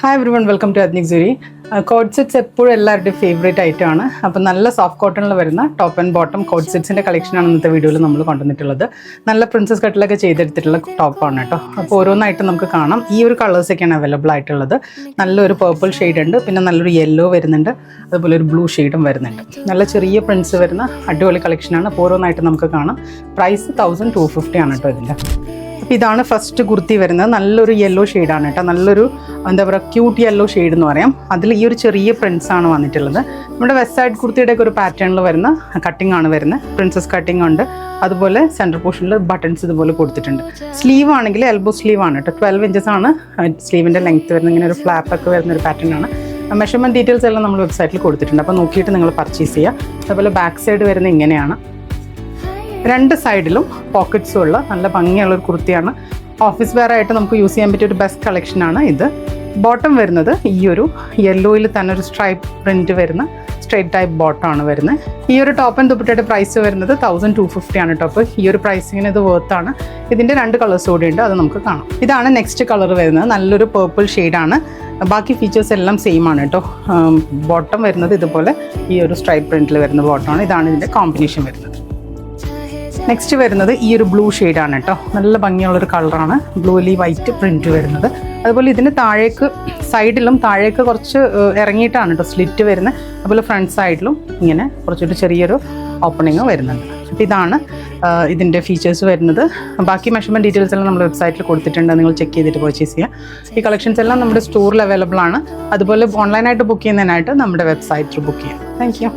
Hi everyone, welcome to Ethnic Zuri. Cord sets എപ്പോഴും എല്ലാവരുടെയും favourite ഐറ്റമാണ്. അപ്പോൾ നല്ല സോഫ്റ്റ് കോട്ടണിൽ വരുന്ന ടോപ്പ് ആൻഡ് ബോട്ടം കോഡ് സെറ്റ്സിൻ്റെ കളക്ഷനാണ് ഇന്നത്തെ വീഡിയോയിൽ നമ്മൾ കൊണ്ടുവന്നിട്ടുള്ളത്. നല്ല പ്രിൻസസ് കട്ടിലൊക്കെ ചെയ്തെടുത്തിട്ടുള്ള ടോപ്പാണ് കേട്ടോ. അപ്പോൾ ഓരോന്നായിട്ട് നമുക്ക് കാണാം. ഈ ഒരു കളേഴ്സൊക്കെയാണ് അവൈലബിൾ ആയിട്ടുള്ളത്. നല്ലൊരു പേർപ്പിൾ ഷെയ്ഡ് ഉണ്ട്, പിന്നെ നല്ലൊരു യെല്ലോ വരുന്നുണ്ട്, അതുപോലെ ഒരു ബ്ലൂ ഷെയ്ഡും വരുന്നുണ്ട്. നല്ല ചെറിയ പ്രിൻസ് വരുന്ന അടിപൊളി കളക്ഷനാണ്. അപ്പോൾ ഓരോന്നായിട്ട് നമുക്ക് കാണാം. പ്രൈസ് 1250 ആണ് കേട്ടോ ഇതിൻ്റെ. അപ്പോൾ ഇതാണ് ഫസ്റ്റ് കുർത്തി വരുന്നത്. നല്ലൊരു യെല്ലോ ഷെയ്ഡാണ് കേട്ടോ. നല്ലൊരു എന്താ പറയുക ക്യൂട്ട് യെല്ലോ ഷെയ്ഡ് എന്ന് പറയാം. അതിൽ ഈ ഒരു ചെറിയ പ്രിൻസ് ആണ് വന്നിട്ടുള്ളത്. നമ്മുടെ വെസ്റ്റ് സൈഡ് കുർത്തിയുടെയൊക്കെ ഒരു പാറ്റേണിൽ വരുന്ന കട്ടിംഗ് ആണ് വരുന്നത്. പ്രിൻസസ് കട്ടിംഗ് ഉണ്ട്, അതുപോലെ സെൻറ്റർ പോർഷനിൽ ബട്ടൺസ് ഇതുപോലെ കൊടുത്തിട്ടുണ്ട്. സ്ലീവ് ആണെങ്കിൽ എൽബോ സ്ലീവ് ആണ് കേട്ടോ. 12 ഇഞ്ചസ് ആണ് സ്ലീവിൻ്റെ ലെങ്ത്ത് വരുന്നത്. ഇങ്ങനെ ഒരു ഫ്ലാപ്പൊക്കെ വരുന്ന ഒരു പാറ്റേൺ ആണ്. മെഷർമെൻറ്റ് ഡീറ്റെയിൽസ് എല്ലാം നമ്മൾ വെബ്സൈറ്റിൽ കൊടുത്തിട്ടുണ്ട്. അപ്പോൾ നോക്കിയിട്ട് നിങ്ങൾ പർച്ചേസ് ചെയ്യുക. അതുപോലെ ബാക്ക് സൈഡ് വരുന്നത് ഇങ്ങനെയാണ്. രണ്ട് സൈഡിലും പോക്കറ്റ്സും ഉള്ള നല്ല ഭംഗിയുള്ളൊരു കുർത്തിയാണ്. ഓഫീസ് വെയർ ആയിട്ട് നമുക്ക് യൂസ് ചെയ്യാൻ പറ്റിയ ഒരു ബെസ്റ്റ് കളക്ഷനാണ് ഇത്. ബോട്ടം വരുന്നത് ഈ ഒരു യെല്ലോയിൽ തന്നെ ഒരു സ്ട്രൈപ്പ് പ്രിൻറ്റ് വരുന്ന സ്ട്രൈറ്റ് ടൈപ്പ് ബോട്ടമാണ് വരുന്നത്. ഈ ഒരു ടോപ്പ് ആൻഡ് ദുപ്പട്ടയുടെ പ്രൈസ് വരുന്നത് 1250 ആണ് ടോപ്പ്. ഈ ഒരു പ്രൈസിങ്ങിന് ഇത് വർത്താണ്. ഇതിൻ്റെ 2 കളേഴ്സ് കൂടി ഉണ്ട്, അത് നമുക്ക് കാണാം. ഇതാണ് നെക്സ്റ്റ് കളർ വരുന്നത്. നല്ലൊരു പേർപ്പിൾ ഷെയ്ഡാണ്. ബാക്കി ഫീച്ചേഴ്സ് എല്ലാം സെയിം ആണ് കേട്ടോ. ബോട്ടം വരുന്നത് ഇതുപോലെ ഈ ഒരു സ്ട്രൈപ്പ് പ്രിൻറ്റിൽ വരുന്ന ബോട്ടമാണ്. ഇതാണ് ഇതിൻ്റെ കോമ്പിനേഷൻ വരുന്നത്. നെക്സ്റ്റ് വരുന്നത് ഈ ഒരു ബ്ലൂ ഷെയ്ഡാണ് കേട്ടോ. നല്ല ഭംഗിയുള്ളൊരു കളറാണ്. ബ്ലൂലി വൈറ്റ് പ്രിൻറ്റ് വരുന്നത്. അതുപോലെ ഇതിന് താഴേക്ക് സൈഡിലും താഴേക്ക് കുറച്ച് ഇറങ്ങിയിട്ടാണ് കേട്ടോ സ്ലിറ്റ് വരുന്നത്. അതുപോലെ ഫ്രണ്ട് സൈഡിലും ഇങ്ങനെ കുറച്ചൊരു ചെറിയൊരു ഓപ്പണിങ് വരുന്നുണ്ട്. അപ്പോൾ ഇതാണ് ഇതിൻ്റെ ഫീച്ചേഴ്സ് വരുന്നത്. ബാക്കി മെഷർമെൻറ്റ് ഡീറ്റെയിൽസ് എല്ലാം നമ്മൾ വെബ്സൈറ്റിൽ കൊടുത്തിട്ടുണ്ട്. നിങ്ങൾ ചെക്ക് ചെയ്തിട്ട് പർച്ചേസ് ചെയ്യുക. ഈ കളക്ഷൻസ് എല്ലാം നമ്മുടെ സ്റ്റോറിൽ അവൈലബിൾ ആണ്. അതുപോലെ ഓൺലൈനായിട്ട് ബുക്ക് ചെയ്യുന്നതിനായിട്ട് നമ്മുടെ വെബ്സൈറ്റിൽ ബുക്ക് ചെയ്യാം. Thank you.